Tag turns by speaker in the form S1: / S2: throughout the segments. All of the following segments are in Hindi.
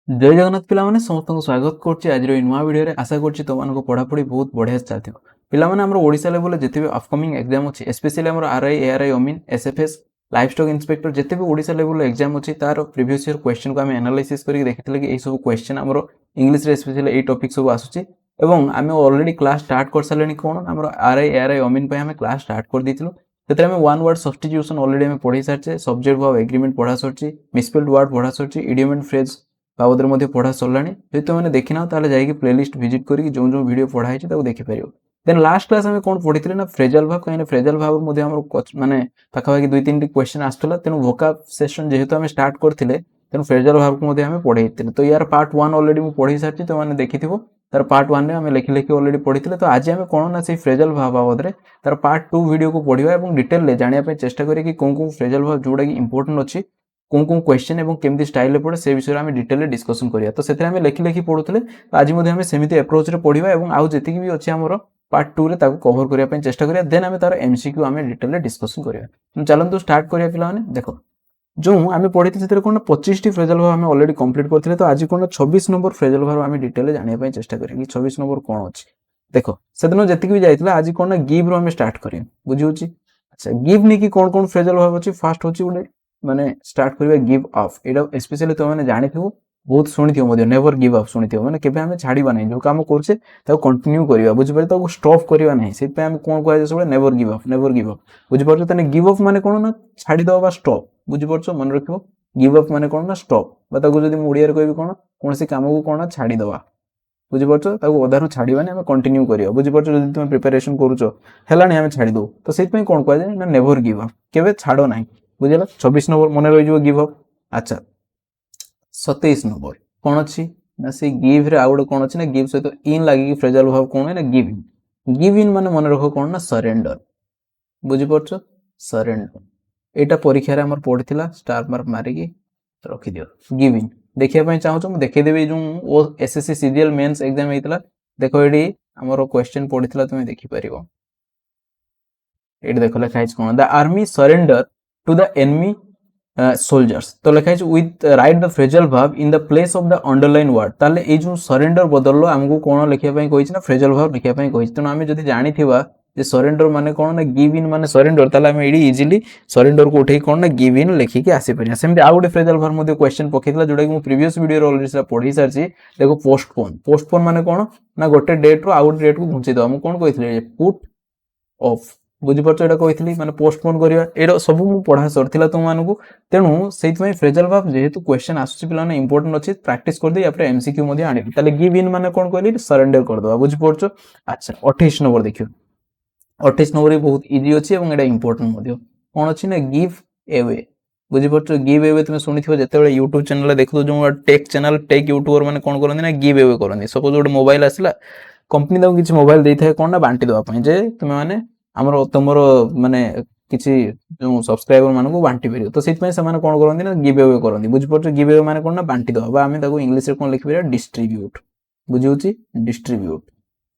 S1: जय जगन्नाथ पिलामाने समस्त स्वागत करछि आज नुआ वीडियो रे आशा करछि तुमनको पढ़ापढ़ी बहुत बढ़िया चाहथियो पिलामाने हमर ओडिसा लेवल जेते भी अपकमिंग एग्जाम अछि स्पेशली हमर आरआई एआरआई अमीन एसएफएस लाइफ स्टॉक इंस्पेक्टर जेते भी ओडिसा लेवल एग्जाम अछि तार प्रीवियस ईयर क्वेश्चन को हम एनालिसिस करके देखितले कि ए सब क्वेश्चन हमर इंग्लिश रे स्पेशली ए टॉपिक सब आसुछि एवं आमे ऑलरेडी क्लास स्टार्ट कर सालेनी कोन हमर आरआई एआरआई अमीन पे हमें क्लास स्टार्ट कर दिथिलो तेतरे में वन वर्ड सब्स्टिट्यूशन ऑलरेडी हमें पढ़ी सारछे सब्जेक्ट वर्ब एग्रीमेंट पढ़ा सरछि मिसस्पेल्ड वर्ड पढ़ा सरछि इडियम एंड फ्रेज बाबद में पढ़ा सरलानी जो तुमने देखी ना ताले जाइए प्लेलिस्ट विजिट करके जो जो वीडियो पढ़ाई देखी पार देन लास्ट क्लास में कौन पढ़ी ना फ्रेजल भाव कहीं फ्रेजल भाव माने पाखापाखि 2-3 क्वेश्चन आसला तेणु भोका सेशन जेहेतु आम स्टार्ट करते तेणु फ्रेजल भाव को पढ़े तो यार पार्ट 1 ऑलरेडी मुझे पढ़ी सारी तो मैंने देखी तार पार्ट 1 में लेखि लेखि ऑलरेडी पढ़ी तो आज आम कौन ना से फ्रेजल भाव बाबद में तार पार्ट 2 वीडियो को पढ़ा और डिटेल जानापी चेष्टा करें कौन कौन फ्रेजल भाव जोटा कि इंपोर्टेंट अच्छी कौन कौन क्वेश्चन और केमती स्टाइल पड़े से विषय में डिटेल डिस्कसन करिया तो से लेखि लेखि पढ़ुले आज सेमती अप्रोच रे पढ़ा और आउ जी भी अच्छे आमर पार्ट 2 रे ताको कवर करने चेष्टा करिया देन आम तार एमसीक्यू आम डिटेल डिस्कसन करिया चलतु स्टार्ट करिया पिलाने देखो जो आम पढ़ी से कौन 25 फ्रेजल भाव आम ऑलरेडी कंप्लीट करते तो आज कौन 26 नंबर फ्रेजल भाव आम डिटेल जानापी चेष्टा करेंगे 26 नंबर कौन अच्छी देख से दिन जी भी जाता आज कौन ना गिव रू स्टार्ट करें बुझे अच्छा गिव नहीं कि कौन कौन फ्रेजल भाव अच्छी फास्ट होची गोटे माने स्टार्ट करिया गिव अप एटा स्पेशली तो माने जानिथिबो बहुत सुनिथिबो मध्य नेवर गिव अप सुनिथिबो माने केबे हमें छाड़ीबा नै जो काम करछे ताको कंटिन्यू करिया बुझि पारे ताको स्टॉप करिया नै सेत पे हम कोन कहै छै नेवर गिव अप बुझि पारछो तने गिव अप माने कोन ना छाड़ी दबा स्टॉप बुझि पारछो मन रखिबो गिव अप माने कोन ना स्टॉप बा ताको जदी मुडिया रे कहबी कोन कोनसी काम को कोन छाड़ी दबा बुझि पारछो ताको अधारु छाड़ीबा नै हम कंटिन्यू करिया बुझि पारछो जदी तुम प्रिपरेशन करूछो हेलानी हम छाड़ी दो तो सेत पे कोन कहै छै ना नेवर गिव अप केबे छाड़ो नै बुझेगा 26 नंबर मन रही गिव अप अच्छा 27 नंबर कौन अच्छी ना से गिव रे आउट कौन अच्छी ना गिव सहित इन लगे फ्रेजल भाव कौन है ना गिव इन माने मन रख कौन ना सरेंडर बुझी पारछ सरेंडर एटा परीक्षा रे हमर पढ़िथिला स्टार मार्क मारिकी रखि दियो गिव इन देखिया पई चाहू छ देखै देबी जो ओ एसएससी सीजीएल मेंस एग्जाम हेतला देखो एडी हमर क्वेश्चन पढ़िथिला तुमे देखि परिबो एडी देखो लिखा है कौन the army surrender to the enemy soldiers तो लिखा है with right the phrasal verb in the place of the underline word ताले ए जो सरेंडर बदल हमको कौन लिखिया पई कहिछ ना फ्रेजल वर्ब लिखिया पई कहिछ तनो हम जदी जानिथिबा जे सरेंडर माने कौन ना गिव इन माने सरेंडर ताले हम एडी इजीली सरेंडर को उठे कौन ना गिव इन लिखि के आसी परिया सेमते आ गुटे फ्रेजल वर्ब मध्ये क्वेश्चन पकेतला जोडा कि मु प्रीवियस वीडियो रे ऑलरेडी पढी सारछि देखो पोस्टपोन माने कौन ना गोटे डेट रो आ गुटे डेट को घुंची दो हम कौन कहितले पुट ऑफ बुझीपार एटा कही माने पोस्टपोन करिया एटा सब मु पढ़ा सरथिला तुम मानकु तेणु सेइतमै फ्रेजल वर्ब जेहेतु क्वेश्चन आसुची पिला ने इंपोर्टेंट अछि प्रैक्टिस कर दे या फिर एमसीक्यू मध्ये आनी ताले गिव इन माने कोन कहली सरेंडर कर दवा बुझी पड़छो अच्छा 28 नंबर देखियो 28 नंबर बहुत इजी अछि एवं एटा इंपोर्टेंट मध्ये कोन अछि ना गिव अवे बुझी पड़छो गिव अवे तुम सुनिथिबो जेतेबेले YouTube चैनल देखु जो टेक चैनल टेक यूट्यूबर माने कोन करन ना गिव अवे करन सपोज गोटे मोबाइल आसला कंपनी दाउ किछ मोबाइल देई थाए कोन ना बांटी दवा पई जे तुम माने हमर तुमर माने किछि जो सब्सक्राइबर मानको बांटी परियो तो सेत पई समान कोन करन ना गिव अवे करन बुझि पड़छ गिव अवे माने कोन ना बांटी दवा बा हमें ताको इंग्लिश रे कोन लिखि परिया डिस्ट्रीब्यूट बुझि होची डिस्ट्रीब्यूट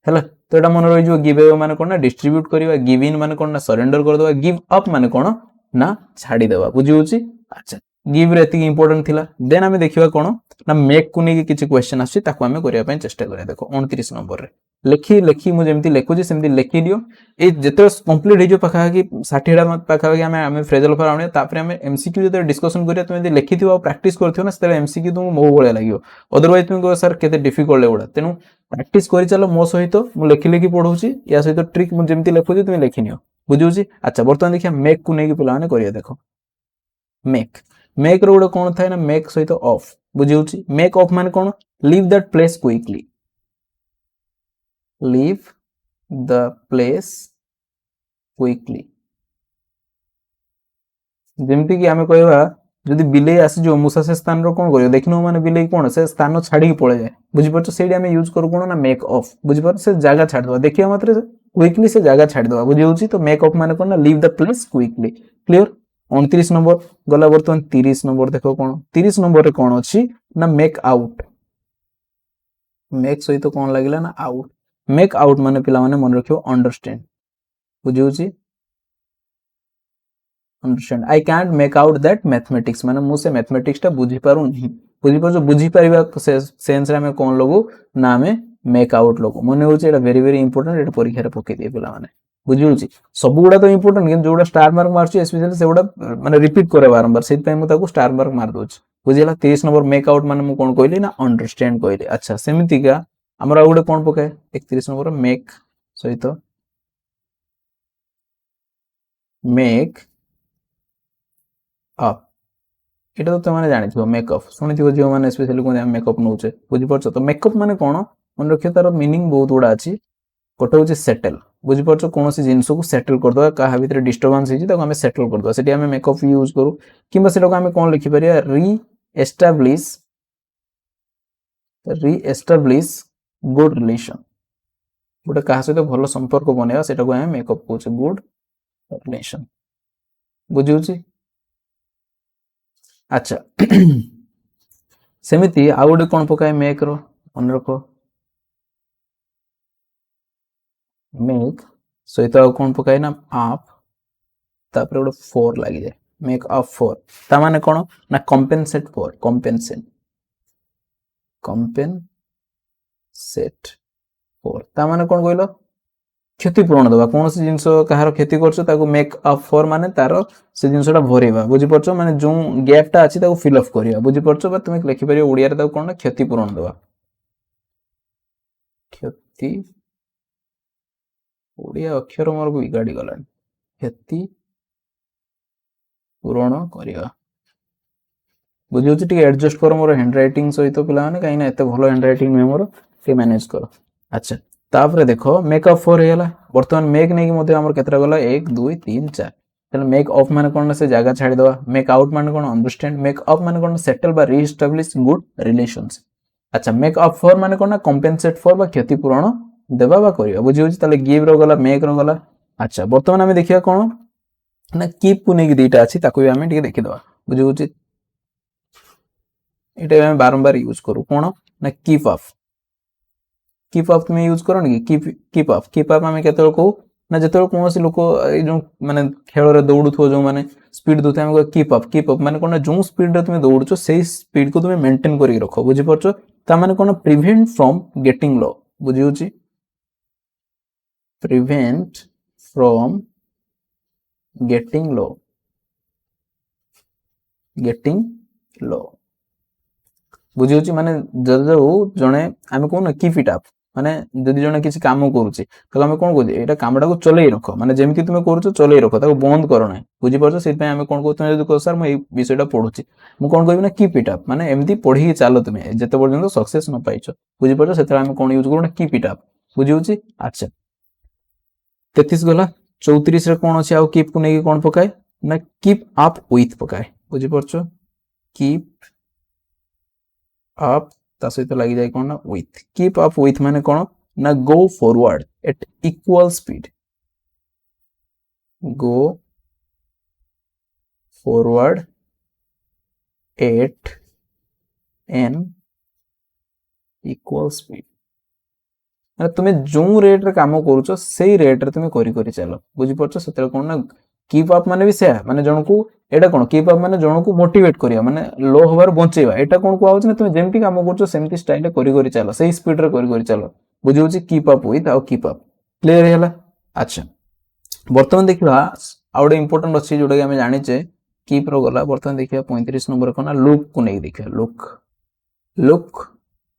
S1: हैला तो एटा मन रहि जो गिव अवे माने कोन ना डिस्ट्रीब्यूट करिवा गिव इन माने कोन ना सरेंडर कर दवा गिव अप माने कोन ना छाडी दवा बुझि होची अच्छा गिव रे एति इंपोर्टेंट थिला देन हमें देखिबा कोन ना मेक को नै किछि क्वेश्चन आछि ताको हमें करिया पई चेष्टा करिया देखो 29 नंबर रे लेखि लेखि मु जेमति लेखुजी सेमति लेखि दियो ए जेते कंप्लीट हे जो पाखा कि 60 टा पाखा कि हमें फ्रेजल फॉर आउने तापर हमें एमसीक्यू जेते डिस्कशन करिया तुमे जे लेखिथिबो आ प्रैक्टिस करथिबो ना सेते एमसीक्यू तुम मो बळे लागियो अदरवाइज तुम को सर केते डिफिकल्ट लेगुडा तेनु प्रैक्टिस करि चलो मो सहित मु लेखि लेखि पढौची या सहित ट्रिक मु जेमति लेखुजी तुमे लेखिनियो बुझुची अच्छा वर्तमान देखिया मेक को नै कि पिला माने करिया देखो मेक रो गोटे कोन थाए ना मेक सहित ऑफ बुझिउची मेक ऑफ माने कोन leave that place quickly leave the place quickly जेमति कि हमें कहबा जदि बिलेई आसी जो मुसा से स्थान रो कोन करियो देखिनो माने बिलेई कोन से स्थान छाडी के पळे जाय बुझि परछ सेडी हमें यूज करू कोन ना मेक ऑफ बुझि परछ से जगह छाड दवा देखिया मात्र क्विकली से जगह छाड दवा बुझि होची तो मेक ऑफ माने कोन ना leave the place quickly clear 29 number गला वर्तमान 30 नंबर देखो कोन 30 नंबर रे कोन अछि ना मेक आउट मेक सहित कोन लागिला ना आउट मेक आउट माने पिला माने मन रखियो अंडरस्टैंड बुझि होची understand I can't make out that mathematics माने मु से मैथमेटिक्स टा बुझी पारु नहीं बुझिपार बुझीपार सेन्स रे आम कौन लगू ना आम मेक आउट लगू मन हो वेरी वेरी इंपोर्टेंट ये परीक्षा पकई दिए पे बुझी सब गुड़ा तो इंपोर्टेंट कि जो स्टार मार्क मार्च स्पेशली से गुड़ा माने रिपीट करे बारंबार से स्टार मार्क मार दूसरी बुझीला 30 नंबर मेक आउट माने कौन कहली ना अंडरस्टैंड कहली अच्छा सेमितिका आमर आ गोटे कौन पकाए 31 नंबर मेक सहित मेक अप এটা তো তুমি জানিছো মেকআপ শুনিছো ঝিও মানে স্পেশালি কোন মেকআপ নউছে বুঝি পারছো তো মেকআপ মানে কোন মনে রাখিও তার মিনিং বহুত গুড়া আছে গোটে হচ্ছে সেটেল বুঝি পারছো কোনসি জিনিসকু সেটেল করে দেওয়া কাহা ভিতরে ডিস্টারবেন্স হইছি তাকে আমি সেটেল করে দেওয়া সেটি আমি মেকআপ ইউজ কरू কিংবা সেটাকে আমি কোন লিখি পারিয়া রি গুড রিলেशन গোটে কাহা সহিত ভালো সম্পর্ক বনাইবা সেটাকে আমি মেকআপ কହୁছে গুড রিলেशन বুঝি হচ্ছে अच्छा सेमिति आउ गोटे कौन पकाए मेक रो मन रख मेक सहित आउ कौन पकाए ना आप तापर गोटे 4 लगी जाए मेक अप 4 ता माने कौन ना कंपेनसेट 4 कंपेनसेट 4 ता माने कौन कहलो क्षतिपूरण दवा कौन सी जिनस कहार क्षति कर मेक अप फॉर माने तार से जिनसटा भरेबा बुझी पारछ माने जो गैपटा अछि ताको फिल अप करिया बुझी पारछ बा तुम लिखि परियो ओडिया रे ताको कोन क्षतिपूरण दवा क्षति ओडिया अक्षर मोर बिगाड़ी गला क्षति पूरण करिया बुझी होछि टिके एडजस्ट कर मोर हैंड राइटिंग सहित पिला माने काई ना एते भलो हैंड राइटिंग में मोर के मैनेज करो अच्छा तापरे देखो मेकअप 4 हेला वर्तमान मेक नहीं कि मते हमर केतरा गला 1 2 3 4 तने मेक ऑफ माने कोन से जगह छाडी दवा मेक आउट माने कोन अंडरस्टैंड मेक अप माने कोन सेटल बा रीएस्टैब्लिश गुड रिलेशंस अच्छा मेक अप फॉर माने कोन कंपेंसेट फॉर बा क्षतिपूरण देबा बा करिया बुझी होछि तले गिव रो गला मेक रो गला अच्छा वर्तमान हमें देखिया कोन ना कीप को नै दुईटा अछि ताको भी हमें ठीक देखि दवा बुझी होछि एटा हम बारंबार यूज करू कोन ना कीप अप तुम्हें यूज करो कीप अप आम केत कहू ना जो कौन लोक जो माने खेल रे दौड़ुथो जो माने स्पीड दउथे हम कीप अप माने कोन जो स्पीड रे तुम दौड़ुछो से स्पीड को तुम मेंटेन करि रखो बुझी परछो ता माने कोन प्रिवेंट फ्रॉम गेटिंग लो बुझी होची प्रिवेंट फ्रॉम गेटिंग लो बुझी होची माने जो जने आमे कोन कीप इट अप माने जदि जने किसी काम करूची तो हमें कोन कहू एटा कामटा को चलै रखो माने जेमति तुमे करूचो चलै रखो ताको बंद करो नै बुझी परछो सेति पे हमें कोन कहू तुमे जदि कहो सर मैं ए विषयटा पढुची मु कोन कहबी ना कीप इट अप माने एमति पढी चालो तुमे जते पर्यंत सक्सेस न पाइछो बुझी परछो सेते हमें कोन यूज करू ना कीप इट अप बुझी होची अच्छा 33 गला 34 रे कोन अछि आ कीप को नै कोन पकाय ना कीप अप विथ पकाय बुझी परछो कीप अप ता सहित लगी जाए कौन ना विथ कीप अप विथ माने कौन ना go forward at equal speed go forward at an equal speed माने तुम्हें जो रेट रे काम करूचो सेही रेट रे तुम्हें करी करी चलो बुझी परछो सेते कौन ना कीप अप माने भी से माने जनकू एटा कोन कीप अप माने जनकू मोटिवेट करिया माने लो होबार बंचेबा एटा कोन को आउछ ना तुम जेमति काम करछो सेमति स्टाइल करी करी चलो सही स्पीड रे करी करी चलो बुझी होची कीप अप विथ आ कीप अप क्लियर हैला अच्छा वर्तमान देखिबा आउडे इंपोर्टेंट अछि जोडा हमें जानि छे कीप रो गला वर्तमान देखिबा 35 नंबर कोना लुक को नै देखिबा लुक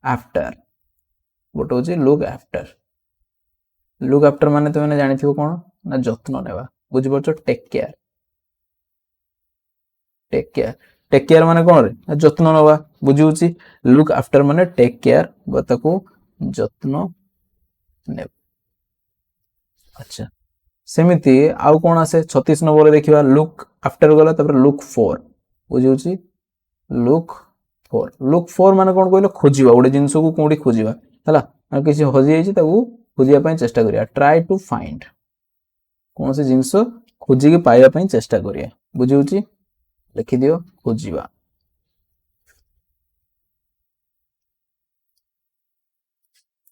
S1: आफ्टर गोटे होची लुक आफ्टर माने तुमने जानि थिबो कोन ना जत्न नेबा बुझी परछो टेक केयर माने कौन रे जत्न नवा बुझी होची लुक आफ्टर माने टेक केयर बताको जत्न ने अच्छा सेमिति आउ कोन आसे 36 नंबर देखिबा लुक आफ्टर गला तपर लुक फॉर बुझी होची लुक फॉर माने कोन कहलो खोजिबा ओडे जिंस को कोडी खोजिबा हला आ किसी हजि जाइछि ताको खोजिया पई चेष्टा करिया ट्राई टू फाइंड कौन से जिंस खोजी के पाइबा पई चेष्टा करिया बुझी होची लिखि दियो खोजिबा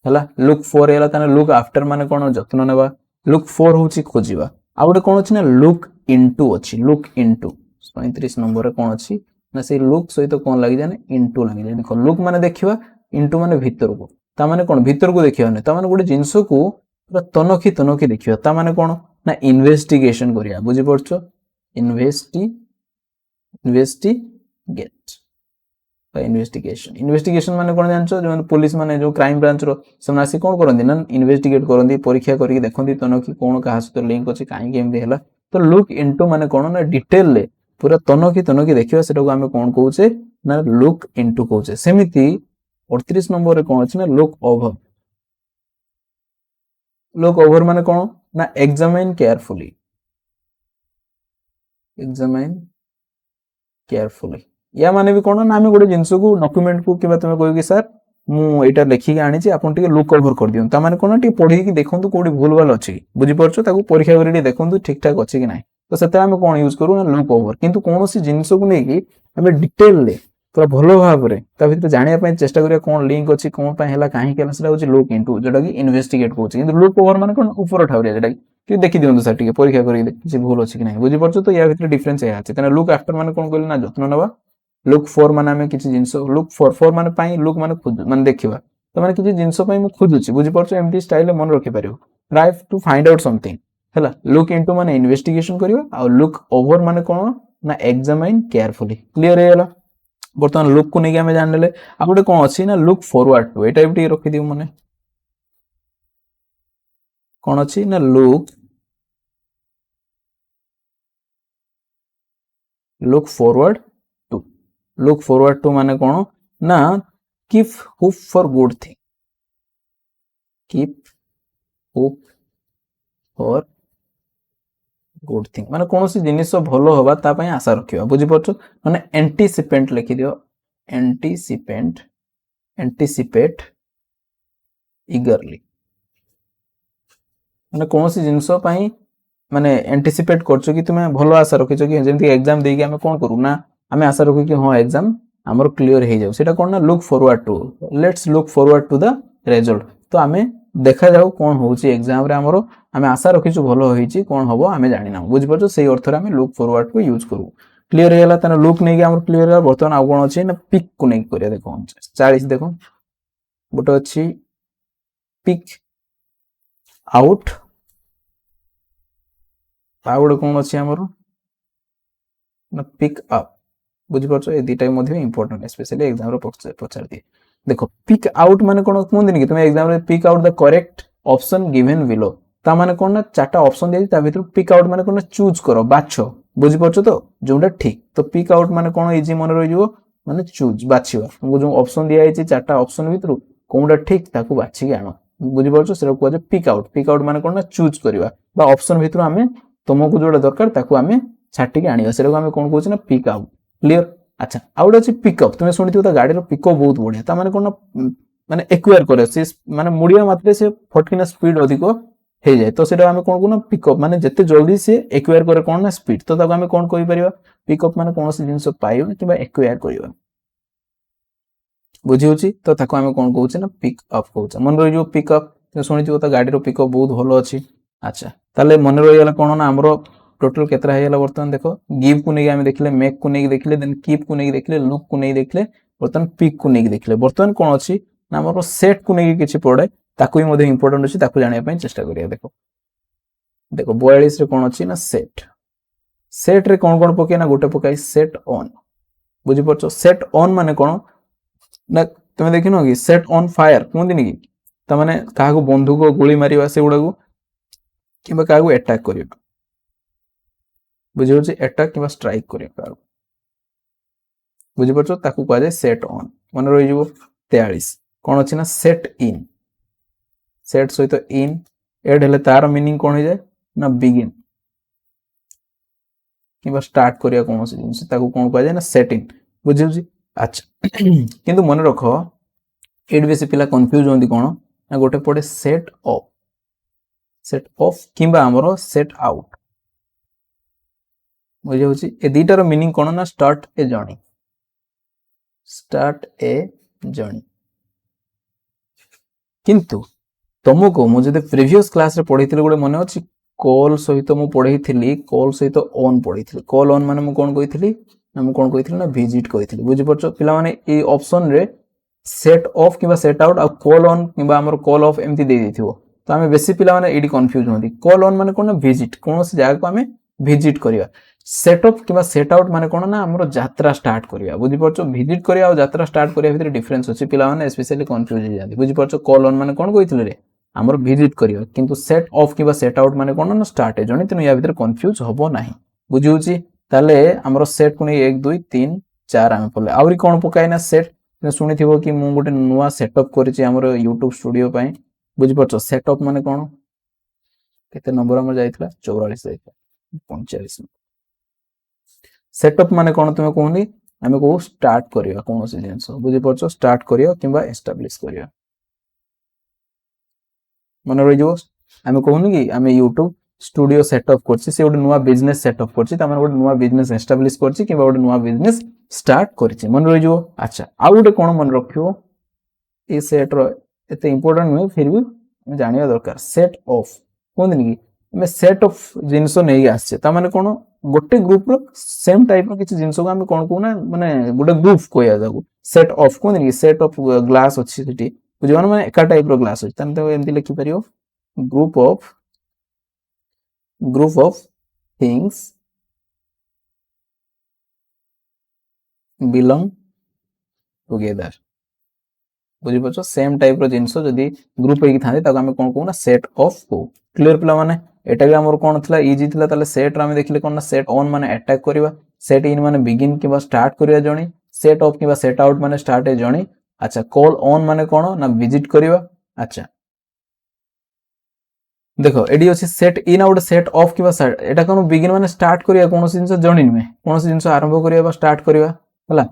S1: हला लुक फॉर हैला तने लुक आफ्टर माने कोन जत्न नेबा लुक फॉर होची खोजिबा आ गोटे कोन अछि ना लुक इनटू अछि लुक इनटू 35 नंबर रे कोन अछि ना से लुक सहित कौन लगी जाए इनटू लगी जाए देखो लुक माने देखिबा इनटू माने भीतर को ता माने कोन भीतर को देखिबा नै ता माने गोटे जिंस को पूरा तनखी देखिबा ता माने कोन ना इन्वेस्टिगेशन करिया बुझि पड़छो इन्वेस्टिगेट इन्वेस्टिगेशन इन्वेस्टिगेशन माने कोन जानछो जो पुलिस माने जो क्राइम ब्रांच रो सम आसी कोन करंदी ना इन्वेस्टिगेट करंदी परीक्षा करके देखंदी तनखी कोन कहा सहित लिंक अछि काहे केमदे हैला तो लुक इनटू माने कोन ना डिटेल ले पूरा तनखी देखिबा सेटा को हमें कोन कहउछे ना लुक इनटू कहउछे सेमिति 38 नंबर रे कोन अछि ना लुक ओवर माने कोन ना एग्जामिन केयरफुली या माने भी कोन ना हमें गोटे जिंस को डॉक्यूमेंट को किबा तमे कहू कि सर मु एटा लिखि के आनी छी आपन टिके लुक ओवर कर दियौ ता माने कोन टिके पढी कि देखंतु कोडी भूल भाल अछि बुझि परछो ताको परीक्षा करी देखंतु ठीक ठाक अछि कि नै तो सेता हमें कोन यूज करू ना लुक ओवर किंतु कोनोसी जिंस को नै कि हमें डिटेल ले पूरा भलो भाव रे ता भितर जानिया पय चेष्टा करिया कोन लिंक अछि कोन पय हैला काहे केला सेटा होछि लुक इनटू जेटा कि इन्वेस्टिगेट कहउछि किंतु लुक ओवर माने कोन ऊपर ठाउरिया जेटा कि देखि दियंतु सर टिके परीक्षा करी किछि भूल अछि कि नै बुझि परछो तो या भितर डिफरेंस या अछि तने लुक आफ्टर माने कोन कहले ना जत्न नबा लुक फॉर माने हमें किछि जिंस लुक फॉर माने पय लुक माने खोज माने देखिबा तो माने किछि जिंस पय मु खोजुछि बुझि परछो एमटी स्टाइल मन रखि परियो try to find out something हैला लुक इनटू माने इन्वेस्टिगेशन करिवा और लुक ओवर माने कोन ना एग्जामिन केयरफुली क्लियर हेला बर्तमान लुक को नहीं हमें जान ले आ गोटे कोन अछि ना लुक फॉरवर्ड टू एटा भी रखि दिउ माने कोन अछि ना लुक फॉरवर्ड टू माने कोन ना keep hope for good thing keep hope for good thing माने कोन सी जिनिस भलो होबा ता पय आशा रखिबा बुझि परछो माने एंटीसिपेट लिखि दियो एंटीसिपेट ईगरली माने कोन सी जिनिस पय माने एंटीसिपेट करछो कि तुमे भलो आशा रखिछो कि जेंति एग्जाम देई कि हमें कोन करू ना हमें आशा रखु कि हां एग्जाम हमर क्लियर हे जाउ सेटा कोन ना look forward to let's look forward to the result तो हमें देखा जाऊ कोन होउची एग्जाम रे हमरो हमें आशा रखिछु भलो होईची कोन हबो हमें जानि ना बुझि परछो सेही अर्थ रे हमें लुक फॉरवर्ड को यूज करू क्लियर हेला तने लुक नै कि हमर क्लियर हेला बर्तमान आ कोन अछि ना पिक को नै करिया देखो 40 देखो गोटे अछि पिक आउट आ गोटे कोन अछि हमरो ना पिक अप बुझि परछो ए दिटा मध्ये इंपोर्टेंट स्पेशली एग्जाम रो पचार दिए देखो पिक आउट माने कोन कोन दिन कि तुम एग्जाम रे pick out the correct option given below ता माने कोन ना चारटा ऑप्शन देई ता भीतर पिक आउट माने कोन चूज करो बाछो बुझि परछो तो जोंडा ठीक तो पिक आउट माने कोन इजी मन रहि जिवो माने चूज बाछिबा तुमको जो ऑप्शन दिया आइछि चारटा ऑप्शन भीतर कोनडा ठीक ताकू बाछि के आनो बुझि परछो सेरा को जे पिक आउट माने कोन ना चूज करबा बा ऑप्शन भीतर हमें तुमको जोडा दरकार ताकू हमें छाटी के आनिबा सेरा को हमें कोन कहउछि ना पिक आउट क्लियर अच्छा आउट अछि पिकअप तुमे सुनिथियो त गाडी रो पिकअप बहुत बढ़िया ता माने कोन माने एक्वायर करे से माने मुडिया मात्रे से फटकिना स्पीड अधिक हे जाय तो सेटा हमें कोन कोन पिकअप माने जत्ते जल्दी से एक्वायर करे कोन ना स्पीड तो ताको हमें कोन कहि परिबा पिकअप माने कोनोसी जिंस पाइयो किबा एक्वायर करियो बुझी होची तो ताको हमें कोन कहउछ ना पिकअप कहउछ मन रहि जो पिकअप तुमे सुनिथियो त गाडी रो पिकअप बहुत भलो अछि अच्छा ताले मन रहि गेला कोन ना हमरो टोटल केतरा हेला बर्तमान देखो गिव को नै हमें देखले मेक को नै देखले देन कीप को नै देखले लुक को नै देखले बर्तमान पिक को नै देखले बर्तमान कोन अछि ना हमरो सेट को नै किछि पड़े ताकू ही मध्ये इंपोर्टेंट अछि ताकू जानिया पय चेष्टा करिया देखो देखो 42 रे कोन अछि ना सेट रे कोन कोन पके ना गोटे पकाई सेट ऑन बुझि परछो सेट ऑन माने कोन ना तुमे देखिनो कि सेट ऑन फायर कोन दिनी कि त माने काहाको बंदूक गोली मारिबा से गुडा को किबा काहाको अटैक करिबा बुझि होछि अटैक किबा स्ट्राइक करिबा बुझि परछो ताकू कह जाय सेट ऑन मन रहि जिवो 43 कोन अछि ना सेट इन सेट सहित इन एड हेले तार मीनिंग कोन हो जाय ना बिगिन किबा स्टार्ट करिया कोन से जिंस ताकू कोन कह जाय ना सेट इन बुझि होछि अच्छा किंतु मन रखो एड बेसी पिला कंफ्यूज होंदी कोन ना गोटे पडे सेट ऑफ किबा हमरो सेट आउट बुझे होछि ए दीटार मीनिंग कोन ना स्टार्ट ए जर्नी किंतु तुमको मु जदे प्रीवियस क्लास रे पढैथिले गोटे मने अछि कॉल सहित मु पढैथिली कॉल सहित ऑन पढैथिली कॉल ऑन माने मु कोन कहिथिली हम कौन कही ना विजिट कही बुझीपार पिला माने ए ऑप्शन रे सेट ऑफ कि सेट आउट आ कॉल ऑन कि आमर कॉल ऑफ एमती दे देथिबो तो आमे बेसी पिला माने एडी कंफ्यूज होंदी कॉल ऑन माने कोन विजिट कोन से जगह को आमे विजिट करिया सेट अप कि सेट आउट माने कोन ना हमरो यात्रा स्टार्ट करिया बुझीपार विजिट करिया और यात्रा स्टार्ट करिया भितर डिफरेंस अछि पिला माने स्पेशली कंफ्यूज हो जांदी बुझीपार कॉल ऑन माने कोन कहिथिले रे हमर विजिट करिया किंतु सेट ऑफ कि सेट आउट माने कोन ना स्टार्ट है जणी तनु या भितर कंफ्यूज होबो नाही बुझिउची ताले हमरो सेट को 1 2 3 4 आमे पले आउरी कोन पकाय ना सेट शुणी थी कि मु गोटे नुआ सेटअप करिछि हमर YouTube स्टूडियो पई बुझि परछो सेटअप माने कोन केते नंबर हमर जाइतला 44 जाइतला 45 सेटअप माने कोन तुमे कहूनी आमे को स्टार्ट करिया कोन से जिंस बुझि परछो स्टार्ट करिया किबा एस्टैब्लिश करिया मन रहि जो आमे कहूनी कि आमे YouTube स्टूडियो सेटअप करछि से गोटे नुआ बिजनेस सेटअप करछि त गोटे नुआ बिजनेस एस्टैब्लिश करछि किबा गोटे नुआ बिजनेस स्टार्ट करछि मन रहि जो अच्छा आ गोटे कोन मन रखियो ए सेट रो एते इंपोर्टेंट नुय फिर भी जानिया दरकार सेट ऑफ कोन कि हमें सेट ऑफ जिंसो नै आछे त माने कोन गोटे ग्रुप रो सेम टाइप रो किछि जिंसो को हम कोन को ना माने गोटे ग्रुप कोया जागु सेट ऑफ कोन कि सेट ऑफ ग्लास अछि सेठी बुझियो माने एका टाइप रो ग्लास अछि तन तो एमति लिखि परियो group of things belong together बुझी पछो सेम टाइप रो जिंसो जदी ग्रुप हेकि थाते ताको हम कोन कहू ना सेट ऑफ को क्लियर पिला माने एटा भी हमर कोन थला इजी थला ताले सेट रा हम देखले कोन ना सेट ऑन माने अटैक करबा सेट इन माने बिगिन किबा स्टार्ट करिया जणी सेट ऑफ किबा सेट आउट माने स्टार्ट है जणी अच्छा कॉल ऑन माने कोन ना विजिट करबा अच्छा देखो एडी अछि set in out set of किबा सेट एटा कोन बिगिन माने स्टार्ट करिया कोन जिंस जणी नुहे कोन जिंस आरंभ करिया बा स्टार्ट करिया हला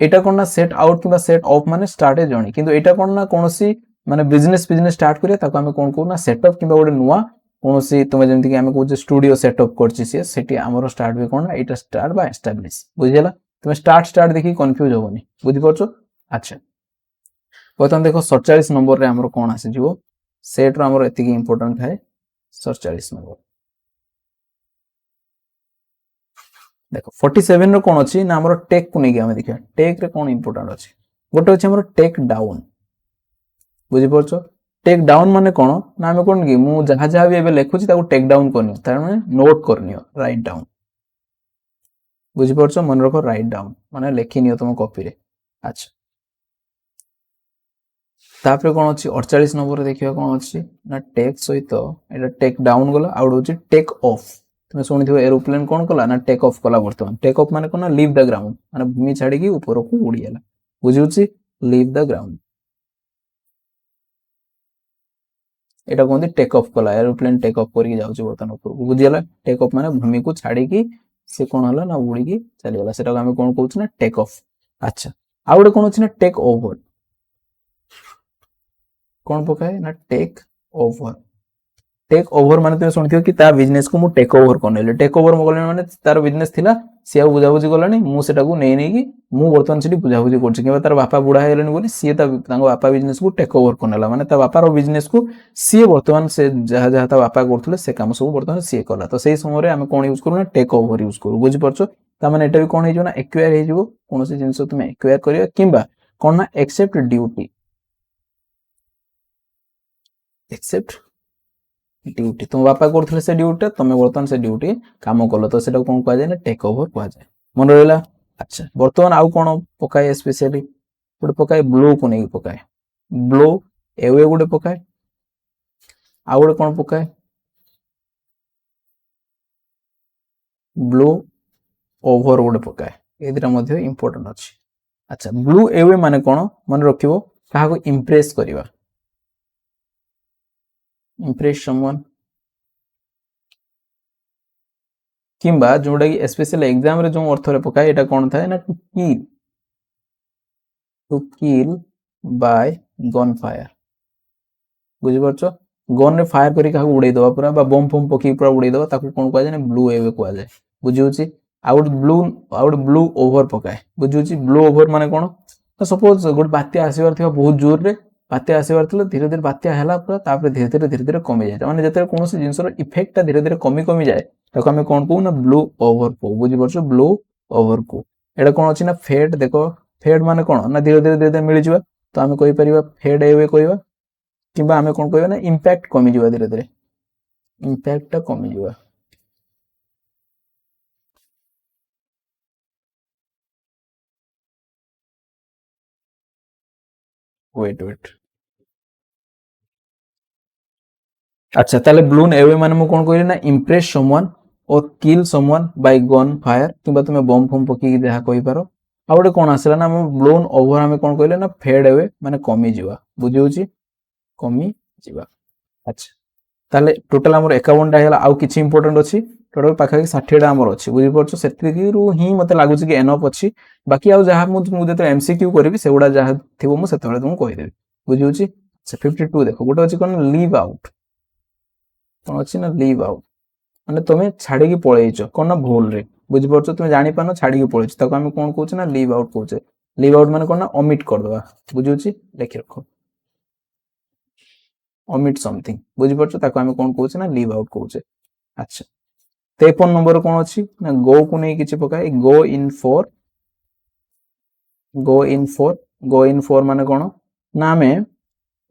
S1: एटा कोन ना सेट आउट किबा सेट ऑफ माने स्टार्ट है जणी किंतु एटा कोन ना कोनसी माने बिजनेस स्टार्ट करिया ताको हम कोन को ना सेटअप किबा गोटे नुवा कोनसी तुमे जेमति कि हम को स्टूडियो सेटअप करछि से सेठी हमरो स्टार्ट बे कोन ना एटा स्टार्ट बा एस्टैब्लिश बुझियला तुमे स्टार्ट देखि कंफ्यूज होबनी बुझि परछो अच्छा बतन देखो 47 नंबर रे हमरो कोन आसे जिवो सेट रो हमरो एतिकी इंपोर्टेंट है 47 नंबर देखो 47 रो कोन अछि ना हमरो टेक को नेकी हम देखिया टेक रे कोन इंपोर्टेंट अछि गोटे अछि हमरो टेक डाउन बुझि परछो टेक डाउन माने कोन ना हम कोन कि मु जहा जहा भी एबे लेखुछि ताको टेक डाउन करनियो तार माने नोट करनियो राइट डाउन बुझि परछो मन रखो राइट डाउन माने लेखिनियो तुम कॉपी रे अच्छा तापर कोन अछि 48 नंबर रे देखियो कोन अछि ना टेक सहित एटा टेक डाउन गला आउट होछि टेक ऑफ तुम सुनिथिबो एरोप्लेन कोन कला ना टेक ऑफ कला वर्तमान टेक ऑफ माने कोन लीव द ग्राउंड माने भूमि छाडी की ऊपर को उड़ीला बुझिउछि leave the ground Etah cone take off कला एरोप्लेन टेक ऑफ करके जाउछि वर्तमान ऊपर को बुझियला टेक ऑफ माने भूमि को छाडी की से कोन हला ना उड़ी की चली गला सेटा हम कोन कहउछि ना टेक ऑफ अच्छा आ गोटे कोन अछि ना टेक ओवर कौन पकाए ना टेक ओवर माने तुम सुनथियो कि ता बिजनेस को मु टेक ओवर करनेले टेक ओवर मगले माने तार बिजनेस थिला से आ बुझा बुझी गलानी मु सेटा को नै नै कि मु वर्तमान सिटी बुझा बुझी करछि कि तार बापा बुढा हेलेन बोली सी तांगो बापा बिजनेस को टेक ओवर करनेला माने ता बापा रो बिजनेस को सी वर्तमान से जहा जहा ता बापा करथले से काम सब वर्तमान सी कला तो सेही समय रे हम कोन यूज करू ना टेक ओवर यूज करू बुझि परछो ता माने एटा भी कोन हे जो ना एक्वायर हे जो कोनोसी जिंस तुम एक्वायर करियो किबा कोन ना एक्सेप्ट ड्यूटी एक्सेप्ट ड्यूटी तुम बापा करथले से ड्यूटी तमे वर्तमान से ड्यूटी काम कलो तो सेटा कोन कहा जाय ना टेक ओवर कहा जाय मन रहला अच्छा वर्तमान आउ कोन पकाय स्पेशली गुड पकाय ब्लो को नै पकाय ब्लो एवे गुड पकाय आउ गुड कोन पकाय ब्लो ओवर गुड पकाय एदिरा मध्ये इंपोर्टेंट अछि अच्छा ब्लू एवे माने कोन मन रखिबो काहा को इंप्रेस करिवा impress someone किंबा जोडा की स्पेशल एग्जाम रे जो अर्थ रे पकाय एटा कोन थाए ना to kill by gun fire बुझि परछो गन रे फायर करी काहा उड़ै दवा पूरा बा बम फम पकी पूरा उड़ै दवा ताको कोन कहै जाय ब्लू एवे कहै जाय बुझिउछि आउट ब्लू ओवर पकाय बुझिउछि ब्लू ओवर माने कोन तो सपोज गुड बात्या आसीबार थिबा बहुत जोर रे बात्या आसीबार थिला धीरे धीरे बात्या हैला पूरा तापर धीरे धीरे कमी जाय माने जते कोनोसी जिंसर इफेक्ट धीरे धीरे कमी जाय ताको हम कोन कहू ना ब्लू ओवर को बुझि परछो ब्लू ओवर को एटा कौन अच्छी ना फेड देख फेड मान कौन ना धीरे धीरे धीरे धीरे मिल जावा तो आम कहीपर फेड एवे कहवा कि आम कौन कह ना इम्पैक्ट कमिज धीरे धीरे इम्पैक्ट कमिज वेट वेट अच्छा ताले ब्लून एवे माने मु कोन कहली ना impress someone or kill someone by gun fire किबा तुमे बम फम पकी जहा कहि पारो आ गोटे कोन आसला ना ब्लोन ओवर हमें कोन कहले ना फेड एवे माने कमी जीवा बुझी होची कमी जीवा अच्छा ताले टोटल हमर 51 टा हैला आउ किछि इंपोर्टेंट अछि टोटल पाखा कि 60 टा हमर अछि बुझी परछो सेति रु ही मते लागु कि एनफ अछि बाकी आउ जहा मु जते एमसीक्यू करबी सेगुडा जहा थिबो मु सेतबेले तुमु कहि देबी बुझी होची 52 देखो गोटे अछि कोन लीव आउट कौन अच्छी ना लीव आउट माने तुम्हें छाड़ी की पळेइछ कोन ना भूल रे बुझी परछो तुम जानि पानो छाड़ी की पळेइछ ताको हम कोन कहउछ ना लीव आउट कहउछ लीव आउट माने कोन ना ओमिट कर दवा बुझी होची लिखि रखो ओमिट समथिंग बुझी परछो ताको हम कोन कहउछ ना लीव आउट कहउछ अच्छा 53 नंबर कोन अछि ना गो को नै किछि पकाय गो इन फॉर माने कोन ना हमें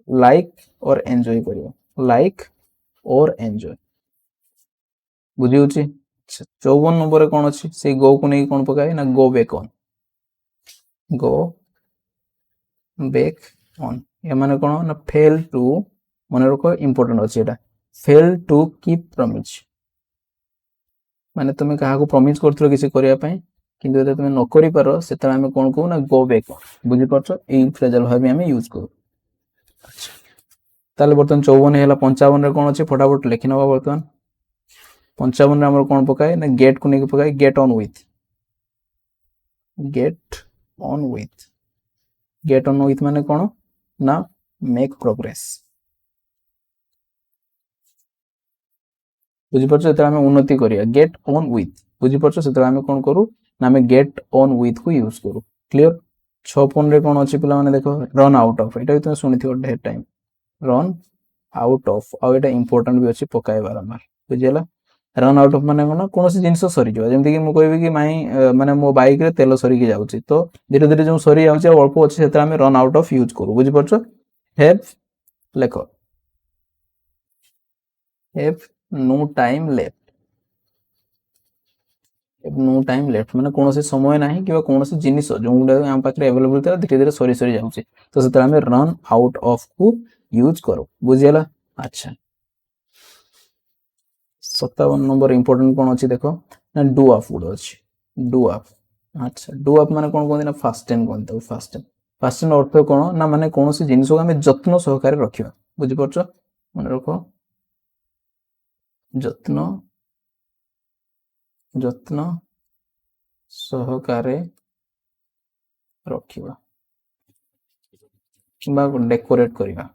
S1: लाइक और एन्जॉय करियो लाइक और एन्जॉय बुझी होची 54 नंबर कौन अच्छी से गो को नहीं कौन पकाए ना गो बैक ऑन ये माने कौन ना फेल टू मन रखो इंपोर्टेंट अच्छी एटा फेल टू कीप प्रॉमिस माने तुम क्या प्रॉमिस करथलो किसी करिया पई किंतु जदि तुम न करि पारो सेता हम कोन कहू ना गो बैक ऑन बुझी परछो ए फ्रेजल भाबी हम यूज करू अच्छा ताले बर्तन 54 हैला 55 रे कोन अछि फटाफट लिखि नबा बर्तन 55 रे हमर कोन पकाए ना गेट को नहीं पकाए गेट ऑन विथ माने कोन ना मेक प्रोग्रेस बुझी परछो सेता हम उन्नति करिया गेट ऑन विथ बुझी परछो सेता हम कोन करू ना हम गेट ऑन विथ को यूज करू क्लियर 56 रे कोन अछि पिला माने देखो रन आउट ऑफ एटा तुम सुनिथियो ढेर time run out of uh Etah important भी अछि पकाए बारंबार बुझियला रन आउट ऑफ माने कोन कोनोसी जिंस सरी जो जेमति कि मु कहबी कि माई माने मो बाइक रे तेल सरी कि जाउची तो धीरे धीरे जो सरी जाउची अल्प अछि सेता हम रन आउट ऑफ यूज करू बुझी परछो हैव लेखो हैव नो टाइम लेफ्ट माने कोनोसी समय नाही कि कोनोसी जिनिस जोंडा हम पाखरे अवेलेबल था धीरे धीरे सरी सरी जाउची तो सेता हम रन आउट ऑफ को यूज करू बुझियला अच्छा 57 नंबर इंपोर्टेंट कोन अछि देखो ना डू ऑफ गुड अछि डू ऑफ अच्छा डू ऑफ माने कोन कोन ना फास्ट टेन कोन तो फास्ट टेन अर्थ कोन ना माने कोनोसी जिनिस को हम जत्न सहकारे रखिबा बुझि परछो मन रखो जत्न सहकारे रखिबा किबा डेकोरेट करिबा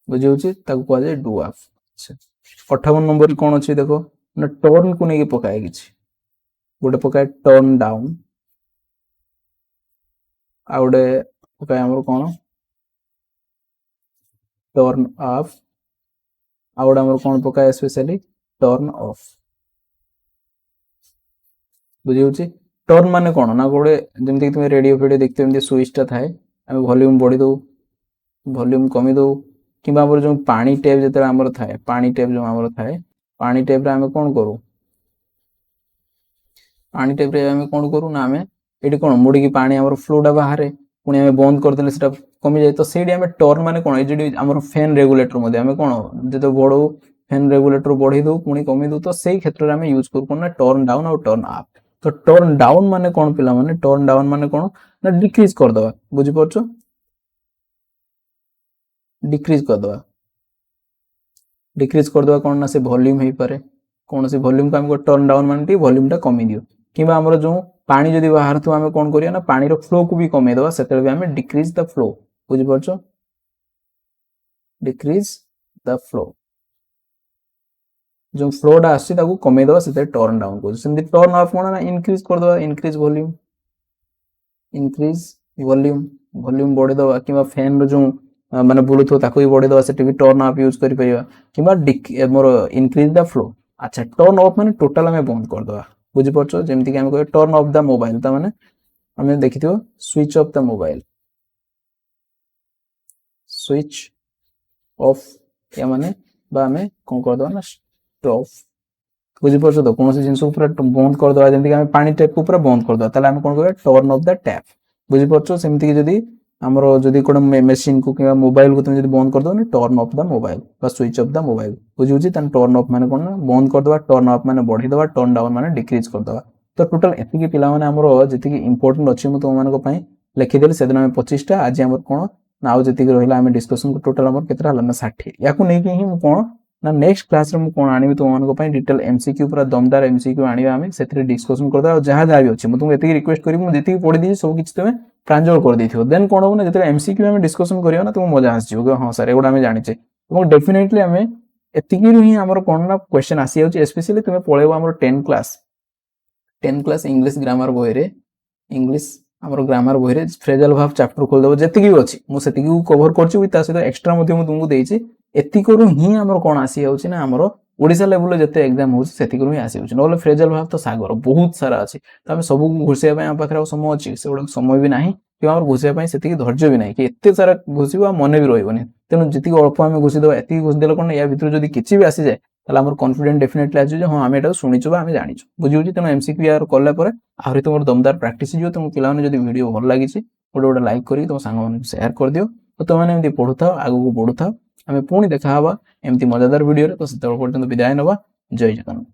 S1: बुझि होची ताको कहै जाय डू ऑफ अच्छा 58 नंबर कौन अच्छी देखो ना टर्न को नहीं पकाए किछि गोटे पकाए टर्न डाउन आ गोटे पकाए हमर कोन टर्न ऑफ आ गोटे हमर कोन पकाए स्पेशली टर्न ऑफ बुझी होची टर्न माने कोन ना गोटे जेमति तुम रेडियो फेडियो देखते एमति स्विच टा थाए हम वॉल्यूम बढ़ी दो वॉल्यूम कमी दो किबा हमर जो पानी टेप जते हमर थाए पानी टेप जो हमर थाए पानी टेप रे हम कोन करू पानी टेप रे हम कोन करू ना हम एटी कोन मुडी की पानी हमर फ्लोटा बाहरे पुनी हम बंद कर देले सेटा कमी जाय तो सेडी हम टर्न माने कोन एजडी हमर फैन रेगुलेटर मध्ये हम कोन जते बडो फैन रेगुलेटर बढ़ी दो पुनी कमी दो तो सेही क्षेत्र रे हम यूज करू कोन ना टर्न डाउन और टर्न अप तो टर्न डाउन माने कोन पिला माने टर्न डाउन माने कोन ना डिक्रीज कर दवा बुझी परछो डिक्रीज कर दवा कोन ना से वॉल्यूम हे पारे कोन से वॉल्यूम को हमको टर्न डाउन माने वॉल्यूम टा कमी दियो किबा हमर जो पानी जदी बाहर तो हम कोन करिया ना पानी रो फ्लो को भी कमे दवा सेते भी हम डिक्रीज द फ्लो बुझी परछो डिक्रीज द फ्लो जो फ्लोटा आसी ताको कमे दवा सेते टर्न डाउन को सेमति टर्न ऑफ कोन ना इंक्रीज कर दवा इंक्रीज वॉल्यूम बढ़े दवा किबा फैन रो जो माने बुलुथो ताको भी बढ़े दवा सेते भी टर्न ऑफ यूज करि परिबा किबा मोर इंक्रीज द फ्लो अच्छा टर्न ऑफ माने टोटल हमें बंद कर दवा बुझिपारछ जेमति कि हम कहे टर्न ऑफ द मोबाइल ता माने हमें देखिथियो switch off the mobile switch off या माने बा हमें कोन कर दो ना स्टॉप बुझिपारछ तो कौन जिनस पूरा बंद कर दवा जेमति कि हम पानी टैप को पूरा बंद कर दवा ताले हम कोन कहबा टर्न ऑफ द टैप बुझिपारछ सेमति कि जदी हमरो जदी कोन मशीन को कि मोबाइल को तुम जदी बंद कर दो ना टर्न ऑफ द मोबाइल बा स्विच ऑफ द मोबाइल बुझिउची तन टर्न ऑफ माने कोन बंद कर दवा टर्न ऑफ माने बढ़ी दवा टर्न डाउन माने डिक्रीज कर दवा तो टोटल एति कि पिला माने हमरो जति कि इंपोर्टेंट अछि म तुम मानको पई लिखि देले सेदिन हम 25 टा आज हमर कोन नाउ जति कि रहिला हम डिस्कशन को टोटल हमर केतरा हला ना 60 याकू नै कि हम कोन ना नेक्स्ट क्लास रे म कोन आनिबि तुम मानको पई डिटेल एमसीक्यू पूरा दमदार एमसीक्यू आनिबा हम सेतरे डिस्कशन करदा और जहां जहां भी अछि म तुम एति रिक्वेस्ट करिबि म जति पढि दी सब किछ तुमे प्रांजल कर देथियो देन कोन हो ना जते एमसीक्यू हम डिस्कशन करियो ना तुम मजा आस जियो हां सर एगुडा हम जानि छे और डेफिनेटली हमें एतिकी ही हमर कोन ना क्वेश्चन आसी जाउची स्पेशली तुमे पळेबो हमर 10 क्लास इंग्लिश ग्रामर बही रे इंग्लिश हमर ग्रामर बही रे फ्रेजल वर्ब चैप्टर खोल देबो जतिकी भी अछि मु सेतिकी को कवर करची विथ तासे एक्स्ट्रा मध्ये मु तुमको देइची एतिकरू ही हमर कोन आसी जाउची ना हमर ओडिसा लेवल जते एग्जाम होउची सेतिकरू ही आसी जाउची नले फ्रेजल वर्ब तो सागर बहुत सारा अछि त हम सब घुसिया पय हम पाखरा समय अछि से गुडा समय भी नाही कि हमर घुसिया पय सेतिकी धैर्य भी नाही कि एते सारा घुसिबा मन भी रहइबनी तेनु जतिकी अल्प हम घुसि दबा एतिकी घुसि देला कोन या भितर जदी किछि भी आसी जाय ताला हमर कॉन्फिडेंट डेफिनेटली आजु जे हां हम एटा सुनिछु बा हम जानिछु बुझिउची तेनु एमसीक्यू यार करला परे आहुरी तुमर दमदार प्रैक्टिस जो तुम पिला माने जदी वीडियो भल लागि छि गोटे लाइक करी तुम सांग माने शेयर कर दियो तो तुम माने एमती पढुथाओ आगु को बढ़ुथाओ हमें पुणी देखा हवा एमती मजादार वीडियो रे तो सेते पर्यंत विदाय नबा जय जगन्नाथ।